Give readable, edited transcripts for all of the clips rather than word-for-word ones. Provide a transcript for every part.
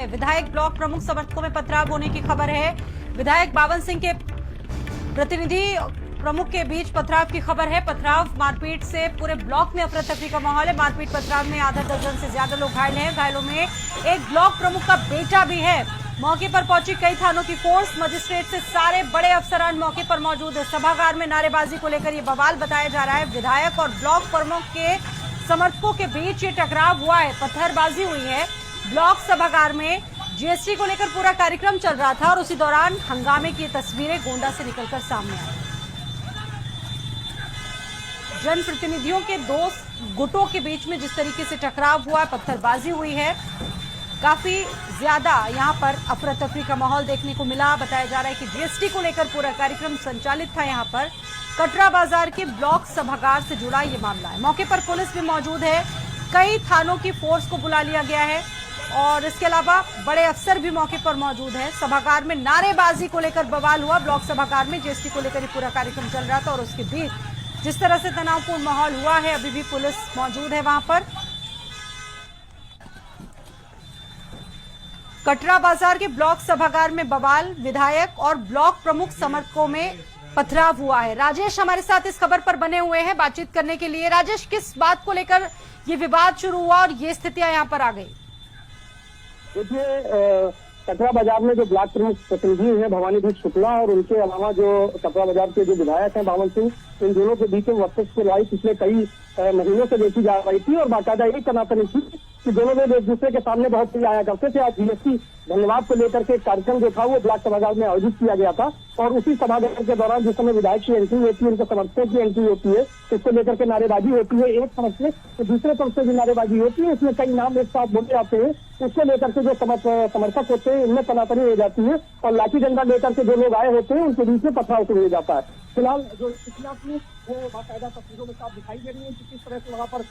विधायक ब्लॉक प्रमुख समर्थकों में पथराव होने की खबर है। विधायक बावन सिंह के प्रतिनिधि प्रमुख के बीच पथराव की खबर है। पथराव मारपीट से पूरे ब्लॉक में अफरा तफरी का माहौल है। मारपीट पथराव में आधा दर्जन से ज्यादा लोग घायल हैं। घायलों में एक ब्लॉक प्रमुख का बेटा भी है। मौके पर पहुंची कई थानों की फोर्स, मजिस्ट्रेट से सारे बड़े अफसरान मौके पर मौजूद है। सभागार में नारेबाजी को लेकर ये बवाल बताया जा रहा है। विधायक और ब्लॉक प्रमुख के समर्थकों के बीच ये टकराव हुआ है, पत्थरबाजी हुई है। ब्लॉक सभागार में जीएसटी को लेकर पूरा कार्यक्रम चल रहा था और उसी दौरान हंगामे की तस्वीरें गोंडा से निकलकर सामने आई। जनप्रतिनिधियों के दो गुटों के बीच में जिस तरीके से टकराव हुआ, पत्थरबाजी हुई है, काफी ज्यादा यहां पर अफरा तफरी का माहौल देखने को मिला। बताया जा रहा है कि जीएसटी को लेकर पूरा कार्यक्रम संचालित था। यहां पर कटरा बाजार के ब्लॉक सभागार से जुड़ा ये मामला है। मौके पर पुलिस भी मौजूद है। कई थानों की फोर्स को बुला लिया गया है और इसके अलावा बड़े अफसर भी मौके पर मौजूद है। सभागार में नारेबाजी को लेकर बवाल हुआ। ब्लॉक सभागार में जीएसटी को लेकर पूरा कार्यक्रम चल रहा था और उसके बीच जिस तरह से तनावपूर्ण माहौल हुआ है, अभी भी पुलिस मौजूद है वहां पर। कटरा बाजार के ब्लॉक सभागार में बवाल, विधायक और ब्लॉक प्रमुख समर्थकों में पथराव हुआ है। राजेश हमारे साथ इस खबर पर बने हुए हैं बातचीत करने के लिए। राजेश, किस बात को लेकर ये विवाद शुरू हुआ और ये स्थितियां यहां पर आ गई? देखिए, कटरा बाजार में जो ब्लॉक प्रमुख प्रतिनिधि हैं भवानी भाई शुक्ला और उनके अलावा जो कटरा बाजार के जो विधायक हैं बावन सिंह, इन दोनों के बीच में वर्चस्व की लड़ाई पिछले कई महीनों से देखी जा रही थी और बाकायदा एक तनातनी थी कि दोनों लोग एक दूसरे के सामने बहुत ही आया करते थे। आज जीएसटी धन्यवाद को लेकर के कार्यक्रम जो था वो ब्लॉक सभागार में आयोजित किया गया था और उसी सभागार के दौरान जिस समय विधायक की एंट्री होती है, उनके समर्थकों की एंट्री होती है, इसको लेकर के नारेबाजी होती है। एक तरफ से तो दूसरे तरफ से भी नारेबाजी होती है। इसमें कई नाम एक साथ बोले जाते हैं। उसको लेकर के जो समर्थक होते हैं इनमें तनातनी हो जाती है और लाठी डंडा लेकर के जो लोग आए होते हैं उनके बीच में पथराव शुरू हो जाता है। फिलहाल जो इतिहास में वो बाकायदा तस्वीरों में साफ दिखाई दे रही है कि किस तरह से वहाँ पर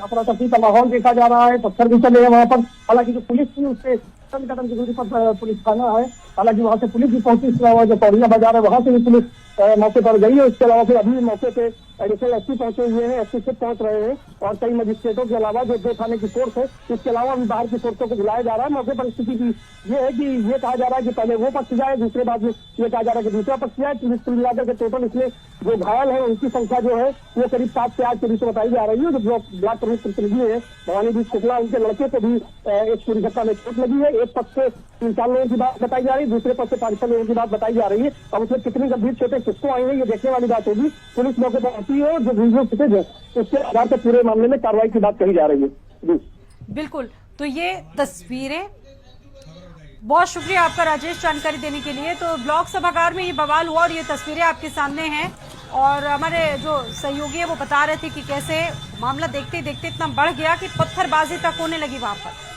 अफरा तफरी का माहौल देखा जा रहा है। पत्थर भी चले हैं वहाँ पर। हालांकि जो पुलिस थी उससे कदम की दूरी पर पुलिस थाना है। हालांकि वहाँ से पुलिस भी पहुंची। इसके अलावा जो पौड़िया बाजार है वहाँ से भी पुलिस मौके पर गई है। इसके अलावा फिर अभी मौके पे एडिशनल एसपी पहुंचे हुए हैं, एसपी सिर्फ पहुंच रहे हैं और कई मजिस्ट्रेटों के अलावा जो दो थाने की फोर्स है इसके अलावा भी बाहर की फोर्सों को बुलाया जा रहा है। मौके पर स्थिति की ये है कि ये कहा जा रहा है कि पहले वो पक्ष जाए, दूसरे बाद ये कहा जा रहा है कि दूसरा पक्ष जाए। पुलिस को मिलाकर के टोटल इसमें जो घायल है उनकी संख्या जो है वो करीब 7 से 8 के बीच में बताई जा रही है। जो ब्लॉक प्रमुख प्रतिनिधि है भवानी भाई शुक्ला, उनके लड़के को भी एक छुरी झटका में चोट लगी है। एक पक्ष से 3-4 लोगों की बात बताई जा रही है, दूसरे पक्ष से 5-6 लोगों की बात बताई जा रही है। अब उसमें कितनी गंभीर चोटें किसको आई है ये देखने वाली बात होगी। पुलिस मौके पर आती है और जो वीडियो फुटेज है उसके आधार पर पूरे मामले में कार्रवाई की बात कही जा रही है। जी बिल्कुल, तो ये तस्वीरें, बहुत शुक्रिया आपका राजेश जानकारी देने के लिए। तो ब्लॉक सभागार में ये बवाल हुआ और ये तस्वीरें आपके सामने हैं और हमारे जो सहयोगी है वो बता रहे थे कि कैसे मामला देखते देखते इतना बढ़ गया कि पत्थरबाजी तक होने लगी वहां पर।